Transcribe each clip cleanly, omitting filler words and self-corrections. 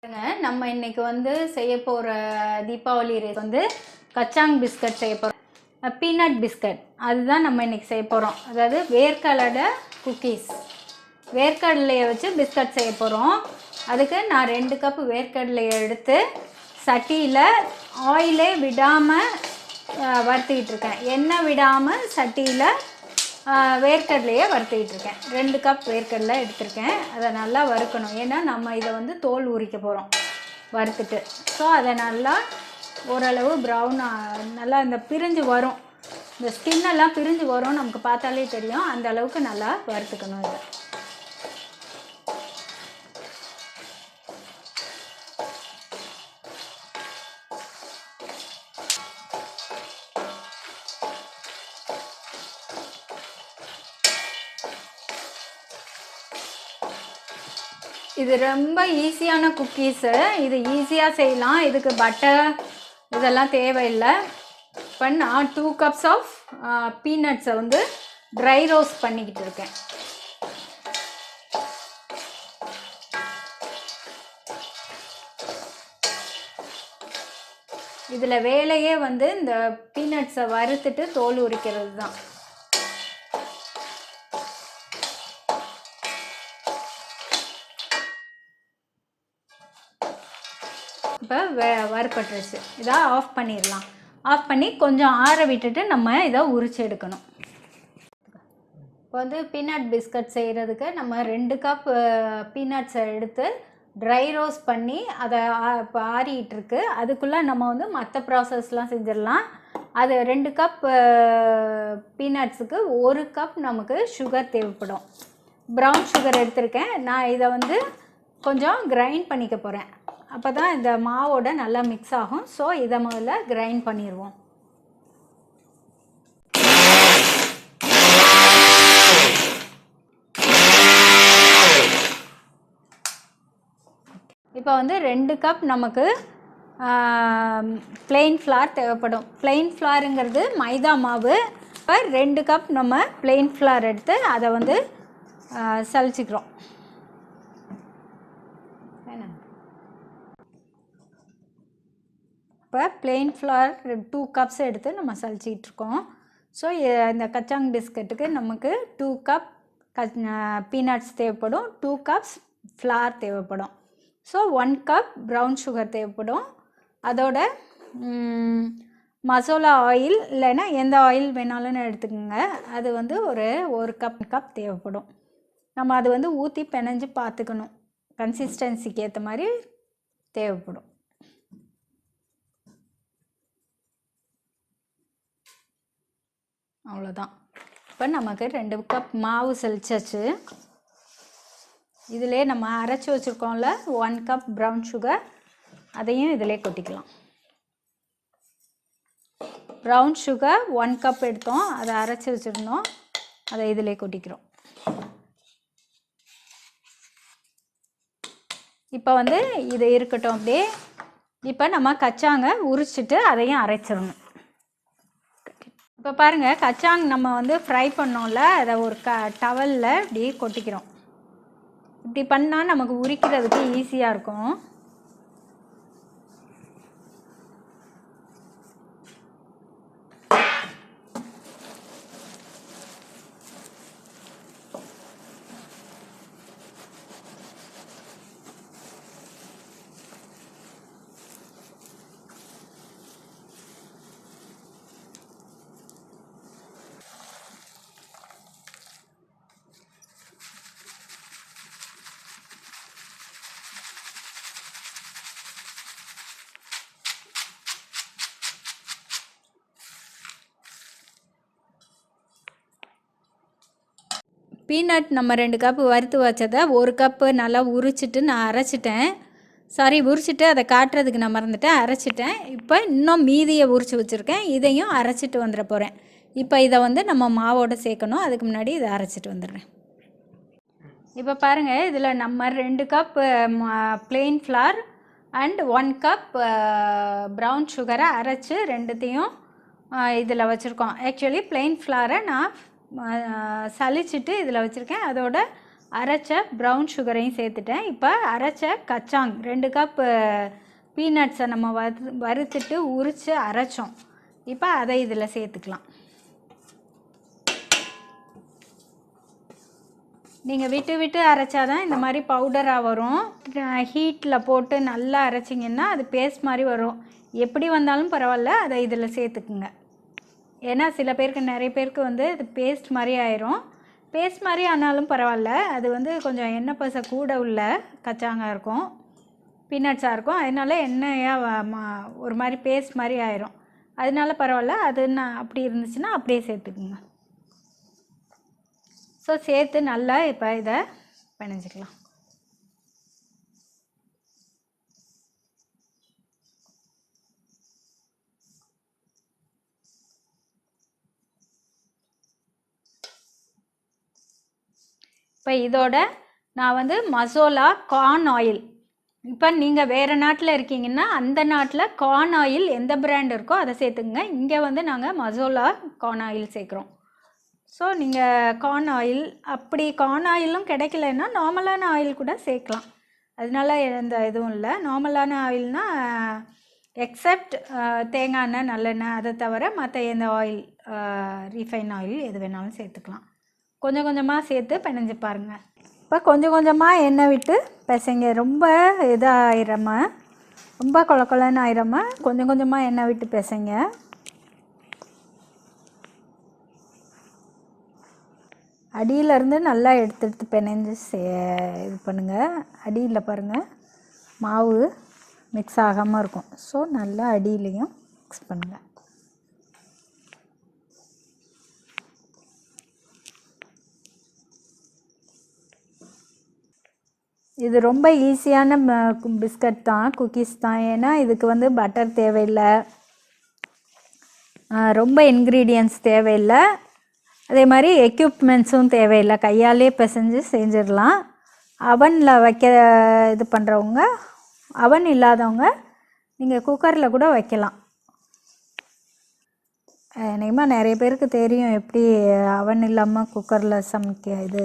நம்ம இன்னைக்கு வந்து செய்ய போகிற தீபாவளி ரேஸ் வந்து கச்சாங் பிஸ்கட் செய்ய போகிறோம். பீனட் பிஸ்கட் அதுதான் நம்ம இன்றைக்கி செய்ய போகிறோம். அதாவது வேர்க்கடலை குக்கீஸ், வேர்க்கடலையை வச்சு பிஸ்கட் செய்ய போகிறோம். அதுக்கு நான் 2 கப் வேர்க்கடலையை எடுத்து சட்டியில் ஆயிலே விடாமல் வறுத்துக்கிட்டு இருக்கேன். எண்ணெய் விடாமல் சட்டியில் வேர்க்கடலையை வறுத்துக்கிட்டு இருக்கேன். 2 கப் வேர்க்கடலை எடுத்திருக்கேன். அதை நல்லா வறுக்கணும். ஏன்னா நம்ம இதை வந்து தோல் உரிக்க போகிறோம் வறுத்துட்டு. ஸோ அதை நல்லா ஓரளவு ப்ரௌன் நல்லா இந்த பிரிஞ்சு வரும், இந்த ஸ்கின்னெல்லாம் பிரிஞ்சு வரும், நமக்கு பார்த்தாலே தெரியும். அந்த அளவுக்கு நல்லா வறுத்துக்கணும் இதை. இது ரொம்ப ஈஸியான குக்கீஸு. இது ஈஸியாக செய்யலாம். இதுக்கு பட்டர் இதெல்லாம் தேவையில்லை. இப்போ நான் 2 கப்ஸ் ஆஃப் பீனட்ஸை வந்து ட்ரை ரோஸ்ட் பண்ணிக்கிட்டு இருக்கேன். இதில் வேலையே வந்து இந்த பீனட்ஸை வறுத்துட்டு தோல் உரிக்கிறது தான். இப்போ வறுப்பட்டுருச்சு. இதை ஆஃப் பண்ணிடலாம். ஆஃப் பண்ணி கொஞ்சம் ஆற விட்டுட்டு நம்ம இதை உரிச்சு எடுக்கணும். இப்போ வந்து பீனட் பிஸ்கட் செய்கிறதுக்கு நம்ம 2 கப் பீனட்ஸை எடுத்து ட்ரை ரோஸ்ட் பண்ணி அதை இப்போ ஆறிட்டுருக்கு. அதுக்குள்ளே நம்ம வந்து மற்ற ப்ராசஸ்லாம் செஞ்சிடலாம். அது 2 கப் பீனட்ஸுக்கு 1 கப் நமக்கு சுகர் தேவைப்படும். ப்ரௌன் சுகர் எடுத்திருக்கேன். நான் இதை வந்து கொஞ்சம் கிரைண்ட் பண்ணிக்க போகிறேன். அப்போ தான் இந்த மாவோட நல்லா மிக்ஸ் ஆகும். ஸோ இதை முதல்ல கிரைண்ட் பண்ணிடுவோம். இப்போ வந்து 2 கப் நமக்கு பிளெயின் ஃப்ளார் தேவைப்படும். பிளெயின் ஃப்ளாருங்கிறது மைதா மாவு. இப்போ 2 கப் நம்ம பிளெயின் ஃப்ளார் எடுத்து அதை வந்து சலிச்சிக்கிறோம். இப்போ பிளெயின் ஃப்ளார் 2 கப்ஸ் எடுத்து நம்ம சலிச்சிக்கிட்டு இருக்கோம். ஸோ இந்த கச்சாங் பிஸ்கட்டுக்கு நமக்கு 2 கப் பீனட்ஸ் தேவைப்படும், 2 கப்ஸ் ஃப்ளார் தேவைப்படும். ஸோ 1 கப் ப்ரௌன் சுகர் தேவைப்படும். அதோட மசாலா ஆயில் இல்லைன்னா எந்த ஆயில் வேணாலும் எடுத்துக்கோங்க. அது வந்து ஒரு கப் தேவைப்படும். நம்ம அது வந்து ஊற்றி பிணைஞ்சு பார்த்துக்கணும். கன்சிஸ்டன்சிக்கு ஏற்ற மாதிரி தேவைப்படும். அவ்வளோதான். இப்போ நமக்கு 2 கப் மாவு சலிச்சாச்சு. இதிலே நம்ம அரைச்சி வச்சுருக்கோம்ல 1 கப் ப்ரௌன் சுகர், அதையும் இதிலே கொட்டிக்கலாம். ப்ரௌன் சுகர் 1 கப் எடுத்தோம், அதை அரைச்சி வச்சுருந்தோம், அதை இதிலே கொட்டிக்கிறோம். இப்போ வந்து இது இருக்கட்டும் அப்படியே. இப்போ நம்ம கச்சாங்க உரிச்சிட்டு அதையும் அரைச்சிடணும். இப்போ பாருங்கள், கச்சாங் நம்ம வந்து ஃப்ரை பண்ணோம்ல, அதை ஒரு டவலில் இப்படி கொட்டிக்கிறோம். இப்படி பண்ணால் நமக்கு உரிக்கிறதுக்கு ஈஸியாக இருக்கும். பீனட் நம்ம 2 கப்பு வறுத்து வச்சதை 1 கப்பு நல்லா உரிச்சிட்டு நான் அரைச்சிட்டேன். உரிச்சிட்டு அதை காட்டுறதுக்கு நான் மறந்துட்டேன், அரைச்சிட்டேன். இப்போ இன்னும் மீதியை உரித்து வச்சுருக்கேன். இதையும் அரைச்சிட்டு வந்துட போகிறேன். இப்போ இதை வந்து நம்ம மாவோடு சேர்க்கணும். அதுக்கு முன்னாடி இதை அரைச்சிட்டு வந்துடுறேன். இப்போ பாருங்கள், இதில் நம்ம 2 cup plain flour and 1 cup brown சுகரை அரைச்சி ரெண்டுத்தையும் இதில் வச்சுருக்கோம். ஆக்சுவலி பிளெயின் ஃப்ளாரை நான் சலிச்சிட்டு இதில் வச்சுருக்கேன். அதோட அரைச்ச ப்ரௌன் சுகரையும் சேர்த்துட்டேன். இப்போ அரைச்ச கச்சாங் 2 கப் பீனட்ஸை நம்ம வறுத்துட்டு உரித்து அரைச்சோம். இப்போ அதை இதில் சேர்த்துக்கலாம். நீங்கள் விட்டு விட்டு அரைச்சாதான் இந்த மாதிரி பவுடராக வரும். ஹீட்டில் போட்டு நல்லா அரைச்சிங்கன்னா அது பேஸ்ட் மாதிரி வரும். எப்படி வந்தாலும் பரவாயில்ல, அதை இதில் சேர்த்துக்குங்க. ஏன்னா சில பேருக்கு, நிறைய பேருக்கு வந்து இது பேஸ்ட் மாதிரி ஆயிரும். பேஸ்ட் மாதிரி ஆனாலும் பரவாயில்ல, அது வந்து கொஞ்சம் எண்ணெய் பசை கூட உள்ள கச்சாங்காக இருக்கும், பீனட்ஸாக இருக்கும். அதனால எண்ணெயாக ஒரு மாதிரி பேஸ்ட் மாதிரி ஆயிரும். அதனால பரவாயில்ல, அது நான் அப்படி இருந்துச்சுன்னா அப்படியே சேர்த்துக்குங்க. ஸோ சேர்த்து நல்லா இப்போ இதை பிணைஞ்சிக்கலாம். இப்போ இதோட நான் வந்து மசோலா கார்ன் ஆயில், இப்போ நீங்கள் வேறு நாட்டில் இருக்கீங்கன்னா அந்த நாட்டில் கார்ன் ஆயில் எந்த பிராண்ட் இருக்கோ அதை சேர்த்துக்குங்க. இங்கே வந்து நாங்கள் மசோலா கார்ன் ஆயில் சேர்க்குறோம். ஸோ நீங்கள் கார்ன் ஆயில், அப்படி கார்ன் ஆயிலும் கிடைக்கலன்னா நார்மலான ஆயில் கூட சேர்க்கலாம். அதனால எந்த இதுவும் இல்லை. நார்மலான ஆயில்னால் எக்ஸப்ட் தேங்காய் எண்ணெய், நல்லெண்ணெய், அதை தவிர மற்ற எந்த ஆயில், ரீஃபைன் ஆயில் எது வேணாலும் சேர்த்துக்கலாம். கொஞ்சம் கொஞ்சமாக சேர்த்து பிணைஞ்சு பாருங்கள். இப்போ கொஞ்சம் கொஞ்சமாக எண்ணெய் விட்டு பிசைங்க. ரொம்ப இதாகிடாமல், ரொம்ப கொலன்னு ஆயிடாமல் கொஞ்சம் கொஞ்சமாக எண்ணெய் விட்டு பிசைங்க. அடியிலேருந்து நல்லா எடுத்து பிணைஞ்சு இது பண்ணுங்கள். அடியில் பாருங்கள் மாவு மிக்ஸ் ஆகாமல் இருக்கும். ஸோ நல்லா அடியிலையும் மிக்ஸ் பண்ணுங்கள். இது ரொம்ப ஈஸியான பிஸ்கட் தான், குக்கீஸ் தான். ஏன்னா இதுக்கு வந்து பட்டர் தேவையில்லை, ரொம்ப இன்க்ரீடியன்ட்ஸ் தேவையில்லை, அதே மாதிரி எக்யூப்மெண்ட்ஸும் தேவையில்லை. கையாலே பிசைஞ்சு செஞ்சிடலாம். அவனில் வைக்க இது பண்ணுறவங்க, அவன் இல்லாதவங்க நீங்கள் குக்கரில் கூட வைக்கலாம். நிச்சயமாக நிறைய பேருக்கு தெரியும் எப்படி அவன் இல்லாமல் குக்கரில் இது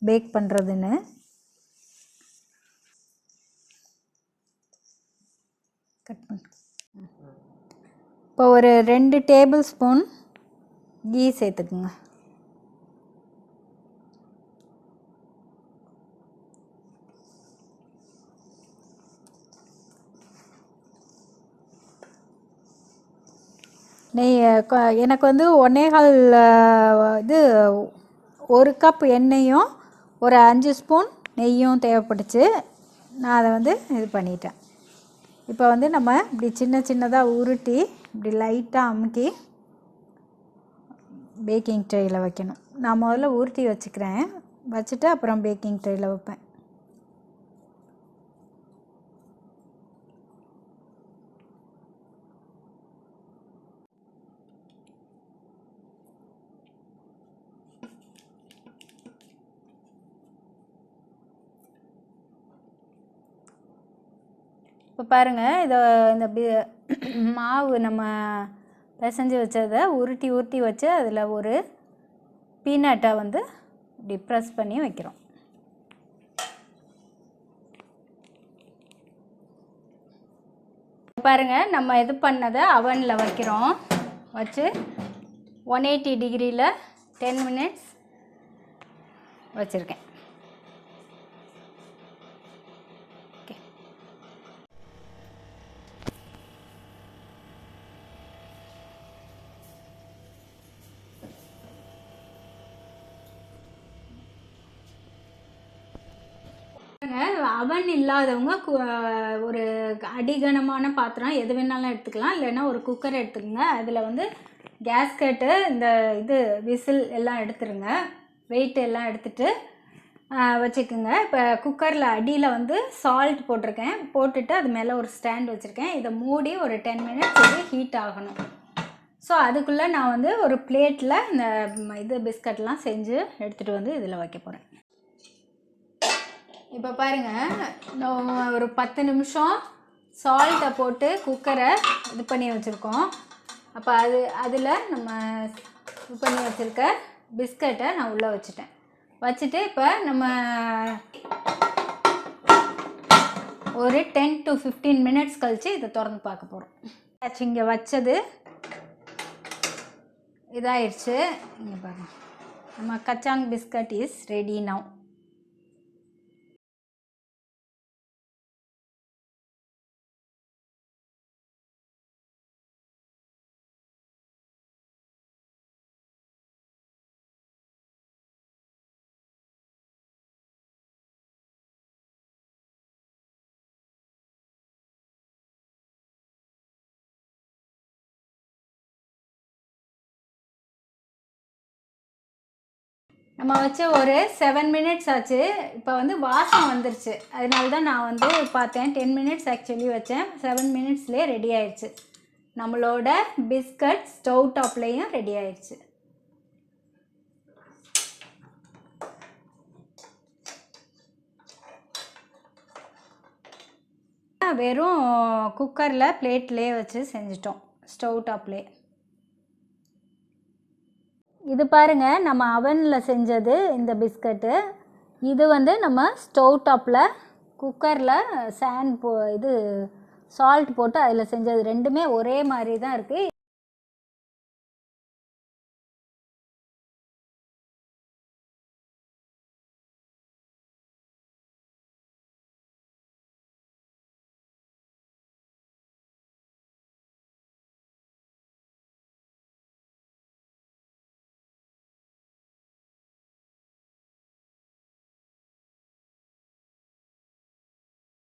பேக் பண்ணுறதுன்னு. கட் பண்ணு. இப்போ ஒரு 2 டேபிள் ஸ்பூன் கீ சேர்த்துக்குங்க. நெய் எனக்கு வந்து 1.25 இது 1 கப் எண்ணெயும் ஒரு 5 ஸ்பூன் நெய்யும் தேவைப்பட்டுச்சு. நான் அதை வந்து இது பண்ணிட்டேன். இப்போ வந்து நம்ம இப்படி சின்னதாக உருட்டி இப்படி லைட்டாக அமுக்கி பேக்கிங் ட்ரேயில் வைக்கணும். நான் முதல்ல உருட்டி வச்சுக்கிறேன், வச்சுட்டு அப்புறம் பேக்கிங் ட்ரேயில் வைப்பேன். இப்போ பாருங்கள், இந்த மாவு நம்ம பிசைஞ்சு வச்சதை உருட்டி வச்சு அதில் ஒரு பீனட்டை வந்து இப்படி ப்ரெஸ் பண்ணி வைக்கிறோம். பாருங்கள், நம்ம இது பண்ணதை அவனில் வைக்கிறோம். வச்சு 180 டிகிரியில் 10 மினிட்ஸ் வச்சுருக்கேன். அவன் இல்லாதவங்க ஒரு அடிகனமான பாத்திரம் எது வேணாலும் எடுத்துக்கலாம், இல்லைன்னா ஒரு குக்கர் எடுத்துக்கோங்க. அதில் வந்து கேஸ்கட்டு, இந்த இது விசில் எல்லாம் எடுத்துருங்க, வெயிட் எல்லாம் எடுத்துகிட்டு வச்சுக்கோங்க. இப்போ குக்கரில் அடியில் வந்து சால்ட் போட்டிருக்கேன், போட்டுட்டு அது மேலே ஒரு ஸ்டாண்ட் வச்சுருக்கேன். இதை மூடி ஒரு 10 மினிட்ஸ் இது ஹீட் ஆகணும். ஸோ அதுக்குள்ளே நான் வந்து ஒரு பிளேட்டில் இந்த இது பிஸ்கட்லாம் செஞ்சு எடுத்துகிட்டு வந்து இதில் வைக்க போகிறேன். இப்போ பாருங்கள், ஒரு 10 நிமிஷம் சால்ட்டை போட்டு குக்கரை இது பண்ணி வச்சுருக்கோம். அப்போ அதில் நம்ம இது பண்ணி வச்சுருக்க பிஸ்கட்டை நான் உள்ளே வச்சுட்டேன். வச்சுட்டு இப்போ நம்ம ஒரு 10 to 15 minutes கழித்து இதை திறந்து பார்க்க போகிறோம். இங்கே வச்சது இதாகிடுச்சு. இங்கே பாருங்க, நம்ம கச்சாங் பிஸ்கட் இஸ் ரெடி நவ். நம்ம வச்சு ஒரு 7 minutes ஆச்சு. இப்போ வந்து வாசம் வந்துருச்சு. அதனால தான் நான் வந்து பார்த்தேன். 10 minutes ஆக்சுவலி வச்சேன். 7 minutesலேயே ரெடி ஆயிடுச்சு. நம்மளோட பிஸ்கட் ஸ்டவ் டாப்லேயும் ரெடி ஆயிடுச்சு. வெறும் குக்கரில் பிளேட்லேயே வச்சு செஞ்சிட்டோம், ஸ்டவ் டாப்லேயே. இது பாருங்கள், நம்ம அவனில் செஞ்சது இந்த பிஸ்கட்டு. இது வந்து நம்ம ஸ்டவ் டாப்பில் குக்கரில் சால்ட் போட்டு அதில் செஞ்சது. ரெண்டுமே ஒரே மாதிரி தான் இருக்குது.